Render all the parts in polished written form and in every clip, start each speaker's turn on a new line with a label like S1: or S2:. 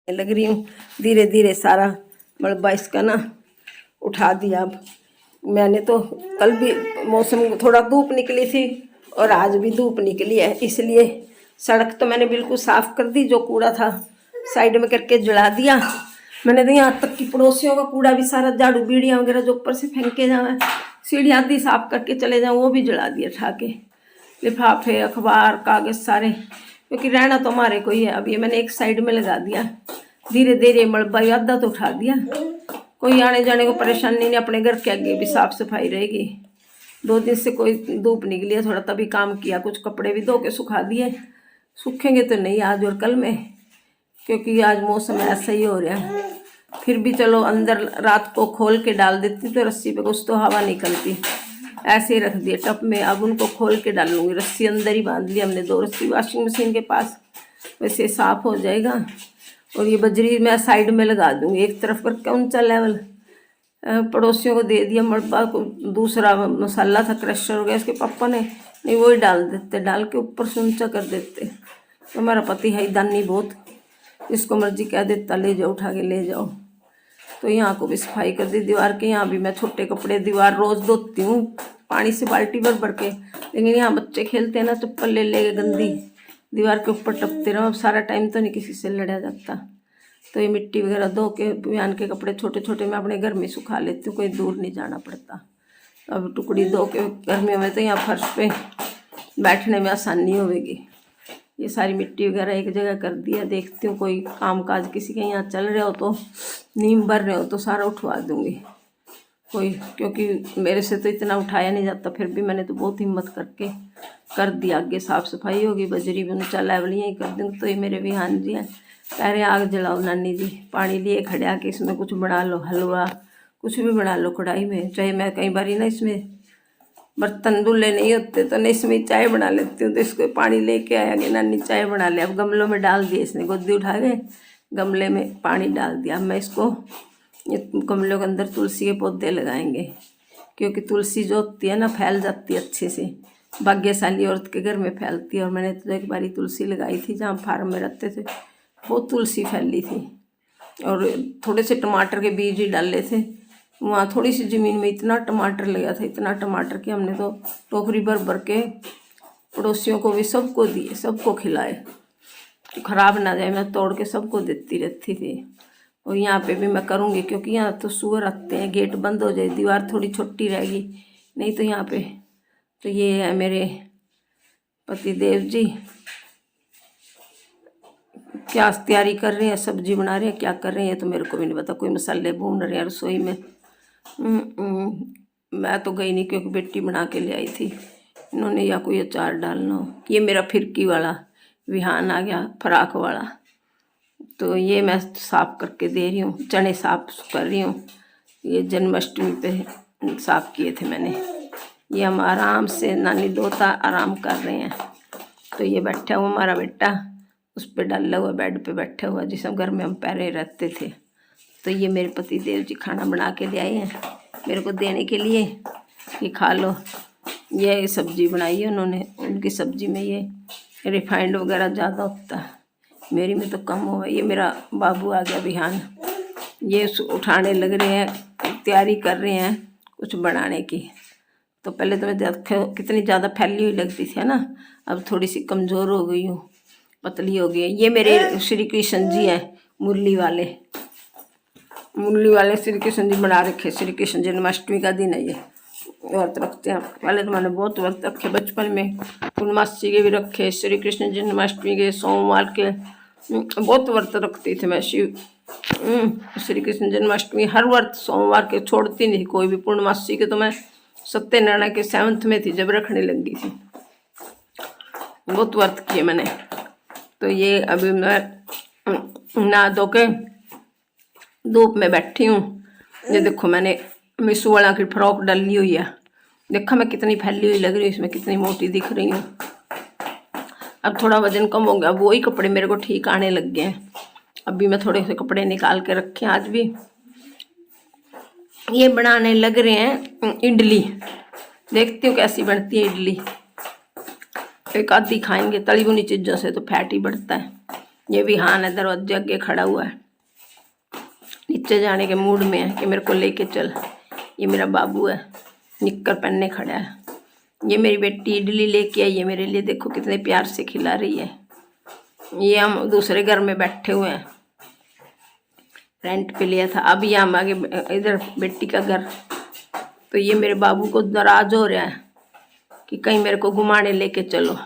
S1: लग रही हूँ। धीरे धीरे सारा मलबा इसका ना उठा दिया। अब मैंने तो कल भी मौसम थोड़ा धूप निकली थी और आज भी धूप निकली है, इसलिए सड़क तो मैंने बिल्कुल साफ कर दी। जो कूड़ा था साइड में करके जला दिया मैंने। तो यहाँ तक कि पड़ोसियों का कूड़ा भी सारा, झाड़ू बीड़ियाँ वगैरह जो ऊपर से फेंके जाए, सीढ़ियाँ आदि साफ करके चले जाऊँ, वो भी जला दिया उठा के। लिफाफे, अखबार, कागज़ सारे, क्योंकि रहना तो हमारे को ही है। अब ये मैंने एक साइड में लगा दिया। धीरे धीरे मलबा आधा तो उठा दिया। कोई आने जाने को परेशानी नहीं, अपने घर के आगे भी साफ सफाई रहेगी। 2 दिन से कोई धूप निकली है थोड़ा, तभी काम किया। कुछ कपड़े भी धो के सुखा दिए, सूखेंगे तो नहीं आज और कल में, क्योंकि आज मौसम ऐसा ही हो रहा है। फिर भी चलो अंदर रात को खोल के डाल देती तो रस्सी पे कुछ तो हवा निकलती, ऐसे ही रख दिए टप में। अब उनको खोल के डालूंगी, रस्सी अंदर ही बांध ली हमने, 2 रस्सी वॉशिंग मशीन के पास, वैसे साफ हो जाएगा। और ये बजरी मैं साइड में लगा दूंगी, एक तरफ करके ऊंचा लेवल। पड़ोसियों को दे दिया मलबा को। दूसरा मसाला था क्रशर हो गया, इसके पापा ने, नहीं वही डाल देते, डाल के ऊपर से ऊंचा कर देते। तो हमारा पति है दानी बहुत, जिसको मर्जी कह देता ले जाओ, उठा के ले जाओ। तो यहाँ को भी सफाई कर दी दीवार के। यहाँ भी मैं छोटे कपड़े दीवार रोज़ धोती हूँ पानी से, बाल्टी भर भर के। लेकिन यहाँ बच्चे खेलते हैं ना, चप्पल ले ले गंदी दीवार के ऊपर टपते रहो। अब सारा टाइम तो नहीं किसी से लड़ा जाता। तो ये मिट्टी वगैरह धो के बयान के कपड़े छोटे छोटे मैं अपने घर में सुखा लेती हूँ, कोई दूर नहीं जाना पड़ता। अब टुकड़ी धो के गर्मियों में तो यहाँ फर्श पे बैठने में आसानी होगी। ये सारी मिट्टी वगैरह एक जगह कर दिया। देखती हूँ कोई काम काज किसी के यहाँ चल रहे हो तो, नींव भर रहे हो तो सारा उठवा दूँगी कोई, क्योंकि मेरे से तो इतना उठाया नहीं जाता। फिर भी मैंने तो बहुत हिम्मत करके कर दिया। आगे साफ़ सफाई होगी, बजरी भी ऊँचा लेवल यहीं कर दूँगी। तो ये मेरे विहान जी हैं, कह रहे आग जलाओ नानी जी, पानी लिए खड़े आके इसमें कुछ बना लो, हलवा कुछ भी बना लो कढ़ाई में। चाहे मैं कई बार ना इसमें बर्तन धुले नहीं होते तो नहीं, इसमें चाय बना लेती हूँ। तो इसको पानी लेके आया कि नानी चाय बना ले। अब गमलों में डाल दिए, इसने गोदी उठा के गमले में पानी डाल दिया। मैं इसको गमलों के अंदर तुलसी के पौधे लगाएंगे, क्योंकि तुलसी जो होती है ना फैल जाती है अच्छे से, भाग्यशाली औरत के घर में फैलती है। और मैंने तो एक बारी तुलसी लगाई थी जहाँ फार्म में रहते थे, बहुत तुलसी फैली थी। और थोड़े से टमाटर के बीज ही डाले थे, वहाँ थोड़ी सी ज़मीन में इतना टमाटर लगा था, इतना टमाटर कि हमने तो टोकरी भर भर के पड़ोसियों को भी सबको दिए, सबको खिलाए, तो ख़राब ना जाए। मैं तोड़ के सबको देती रहती थी। और यहाँ पे भी मैं करूँगी, क्योंकि यहाँ तो सूअर आते हैं, गेट बंद हो जाए, दीवार थोड़ी छोटी रहेगी नहीं तो यहाँ पे। तो ये है मेरे पति देव जी, क्या तैयारी कर रहे हैं, सब्जी बना रहे हैं, क्या कर रहे हैं ये तो मेरे को भी नहीं पता। कोई मसाले भून रहे हैं रसोई में। मैं तो गई नहीं, क्योंकि बेटी बना के ले आई थी। इन्होंने या कोई अचार डालना हो। ये मेरा फिरकी वाला विहान आ गया, फ्राक वाला। तो ये मैं साफ़ करके दे रही हूँ, चने साफ कर रही हूँ। ये जन्माष्टमी पे साफ़ किए थे मैंने। ये हम आराम से नानी दोता आराम कर रहे हैं। तो ये बैठा हुआ हमारा बेटा, उस पर डाला हुआ बेड पे बैठा हुआ, जिस घर में हम पहले रहते थे। तो ये मेरे पति देव जी खाना बना के ले आए हैं मेरे को देने के लिए कि खा लो। ये सब्ज़ी बनाई है उन्होंने, उनकी सब्ज़ी में ये रिफाइंड वगैरह ज़्यादा होता है, मेरी में तो कम हुआ। ये मेरा बाबू आ गया बिहान, ये उठाने लग रहे हैं, तैयारी कर रहे हैं कुछ बनाने की। तो पहले तो मैं कितनी ज़्यादा फैली हुई लगती थी ना, अब थोड़ी सी कमज़ोर हो गई हूँ, पतली हो गई है। ये मेरे श्री कृष्ण जी हैं, मुरली वाले श्री कृष्ण जी बना रखे। श्री कृष्ण जन्माष्टमी का दिन है, ये व्रत रखते हैं। पहले तो मैंने बहुत व्रत रखे बचपन में, पूर्णमासी के भी रखे, श्री कृष्ण जन्माष्टमी के, सोमवार के, बहुत व्रत रखती थी मैं। श्री कृष्ण जन्माष्टमी हर व्रत सोमवार के छोड़ती नहीं कोई भी। पूर्णमासी के तो मैं सत्यनारायण के 7th में थी जब रखने लगी थी, बहुत व्रत किए मैंने। तो ये अभी मैं नहा धो के धूप में बैठी हूँ। ये देखो मैंने मिसू वाला की फ्रॉक डाली हुई है, देखा मैं कितनी फैली हुई लग रही हूँ, इसमें कितनी मोटी दिख रही हूँ। अब थोड़ा वजन कम हो गया, अब वही कपड़े मेरे को ठीक आने लग गए हैं। अभी मैं थोड़े से कपड़े निकाल के रखे आज भी। ये बनाने लग रहे हैं इडली, देखती हूँ कैसी बनती है इडली। एक आधी खाएंगे, तली भुनी चीज़ों से तो फैट ही बढ़ता है। ये विहान है दरवाजे आगे खड़ा हुआ है, नीचे जाने के मूड में है कि मेरे को लेके चल। ये मेरा बाबू है, निक्कर पहनने खड़ा है। ये मेरी बेटी इडली लेके आई है मेरे लिए, देखो कितने प्यार से खिला रही है। ये हम दूसरे घर में बैठे हुए हैं, रेंट पे लिया था। अब ये हम आगे इधर बेटी का घर। तो ये मेरे बाबू को नाराज हो रहा है कि कहीं मेरे को घुमाने लेके चलो।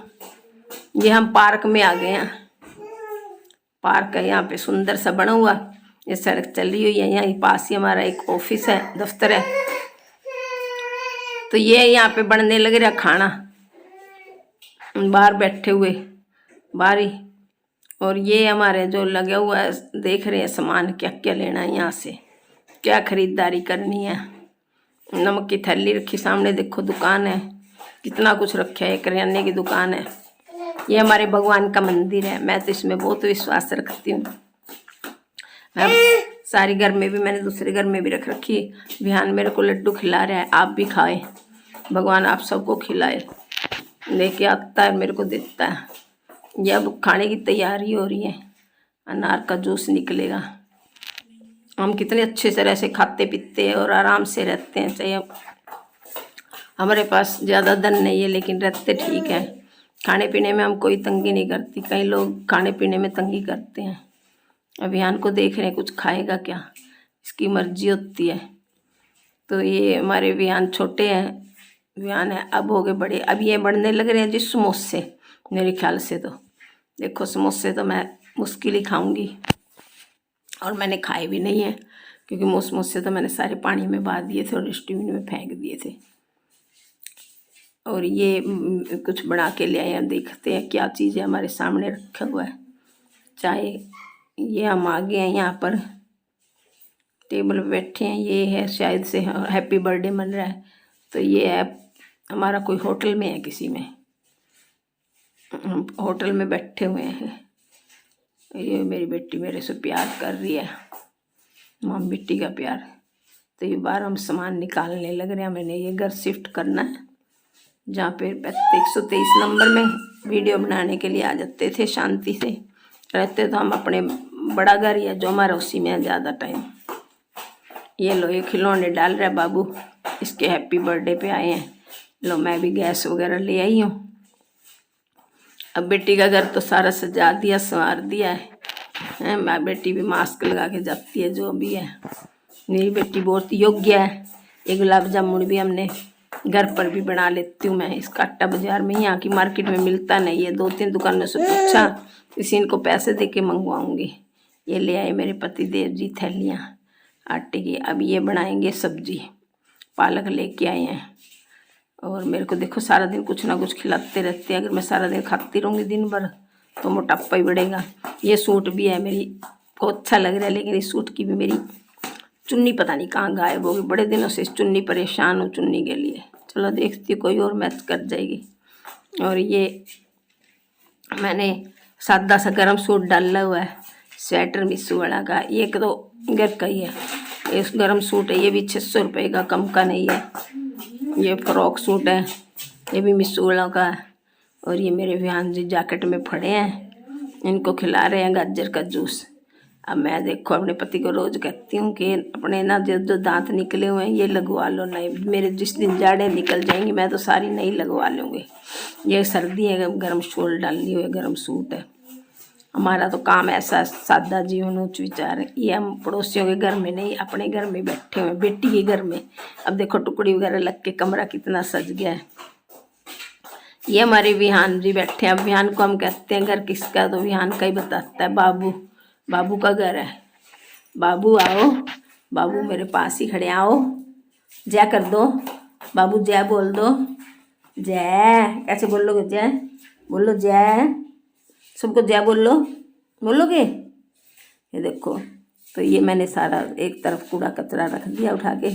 S1: ये हम पार्क में आ गए हैं। पार्क है यहाँ पे, सुंदर सा बना हुआ। ये सड़क चली हुई है, यहाँ पास ही हमारा एक ऑफिस है, दफ्तर है। तो ये यहाँ पे बनने लग रहा खाना, बाहर बैठे हुए बाहर ही। और ये हमारे जो लगा हुआ है, देख रहे हैं सामान क्या क्या लेना है, यहाँ से क्या खरीदारी करनी है। नमक की थैली रखी सामने, देखो दुकान है, कितना कुछ रखा है, करियाने की दुकान है। ये हमारे भगवान का मंदिर है, मैं तो इसमें बहुत विश्वास रखती हूँ। मैं सारी घर में भी, मैंने दूसरे घर में भी रख रखी। विहान मेरे को लड्डू खिला रहा है, आप भी खाएं, भगवान आप सबको खिलाए। लेके आता है मेरे को देता है। ये अब खाने की तैयारी हो रही है, अनार का जूस निकलेगा। हम कितने अच्छे तरह से खाते पीते हैं और आराम से रहते हैं। चाहे हमारे पास ज़्यादा धन नहीं है, लेकिन रहते ठीक है। खाने पीने में हम कोई तंगी नहीं करती। कई लोग खाने पीने में तंगी करते हैं। अभियान को देख रहे हैं कुछ खाएगा क्या, इसकी मर्जी होती है। तो ये हमारे विहान छोटे हैं, विहान है, अब हो गए बड़े। अब ये बढ़ने लग रहे हैं जी समोसे, मेरे ख्याल से। तो देखो समोसे तो मैं मुश्किल ही खाऊंगी, और मैंने खाए भी नहीं है, क्योंकि समोसे तो मैंने सारे पानी में बहा दिए थे और डस्टबिन में फेंक दिए थे। और ये कुछ बना के ले आए हैं, देखते हैं क्या चीज़ है, हमारे सामने रखा हुआ है चाय। ये हम आ गए हैं यहाँ पर, टेबल पे बैठे हैं। ये है शायद से हैप्पी बर्थडे मन रहा है। तो ये है हमारा कोई होटल में है, किसी में हम होटल में बैठे हुए हैं। ये मेरी बेटी मेरे से प्यार कर रही है, माम बेटी का प्यार। तो ये बाहर हम सामान निकालने लग रहे हैं। मैंने ये घर शिफ्ट करना है, जहाँ पे 123 नंबर में वीडियो बनाने के लिए आ जाते थे, शांति से रहते। तो हम अपने बड़ा घर ही है जो हमारा, उसी में है ज़्यादा टाइम। ये लो ये खिलौने डाल रहा है बाबू, इसके हैप्पी बर्थडे पे आए हैं। लो मैं भी गैस वगैरह ले आई हूँ। अब बेटी का घर तो सारा सजा दिया, संवार दिया है। मैं बेटी भी मास्क लगा के जाती है, जो भी है। मेरी बेटी बहुत योग्य है। ये गुलाब जामुन भी हमने घर पर भी बना लेती हूँ मैं। इसका आटा बाजार में, यहाँ की मार्केट में मिलता नहीं है। 2-3 दुकानों से पूछा, किसी इनको पैसे दे के मंगवाऊँगी। ये ले आए मेरे पति देव जी थैलियाँ आटे की। अब ये बनाएंगे सब्जी, पालक लेके आए हैं। और मेरे को देखो सारा दिन कुछ ना कुछ खिलाते रहते हैं। अगर मैं सारा दिन खाती रहूँगी दिन भर तो मोटापा ही बढ़ेगा। ये सूट भी है मेरी को अच्छा लग रहा है, लेकिन इस सूट की भी मेरी चुन्नी पता नहीं कहाँ गायब होगी। बड़े दिनों से इस चुन्नी परेशान हूँ चुन्नी के लिए। चलो देखती हूँ कोई और मैच कर जाएगी। और ये मैंने सादा सा गर्म सूट डाला हुआ है, स्वेटर मिस्सू वाला का। ये तो घर का ही है, ये गर्म सूट है। ये भी 600 रुपये का, कम का नहीं है। ये फ्रॉक सूट है, ये भी मिस्सू वाला का है। और ये मेरे विहान जी जैकेट में पड़े हैं, इनको खिला रहे हैं गाजर का जूस। अब मैं देखो अपने पति को रोज़ कहती हूँ कि अपने ना जो दांत निकले हुए हैं ये लगवा लो। नहीं, मेरे जिस दिन जाड़े निकल जाएंगी मैं तो सारी नहीं लगवा लूँगी। ये सर्दी है, गर्म शॉल डालनी हुई, गर्म सूट है। हमारा तो काम ऐसा सादा जीवन उच्च विचार है। ये हम पड़ोसियों के घर में नहीं, अपने घर में बैठे हुए, बेटी के घर में। अब देखो टुकड़ी वगैरह लग के कमरा कितना सज गया है। ये हमारे विहान जी बैठे हैं। अब विहान को हम कहते हैं घर किसका, तो विहान का ही बताता है। बाबू, बाबू का घर है। बाबू आओ, बाबू मेरे पास ही खड़े, आओ जय कर दो। बाबू जय बोल दो। जय कैसे बोलोगे? जय बोलो, जय सबको जय बोलो, बोलोगे? ये देखो। तो ये मैंने सारा एक तरफ कूड़ा कचरा रख दिया उठा के,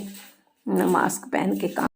S1: मास्क पहन के काम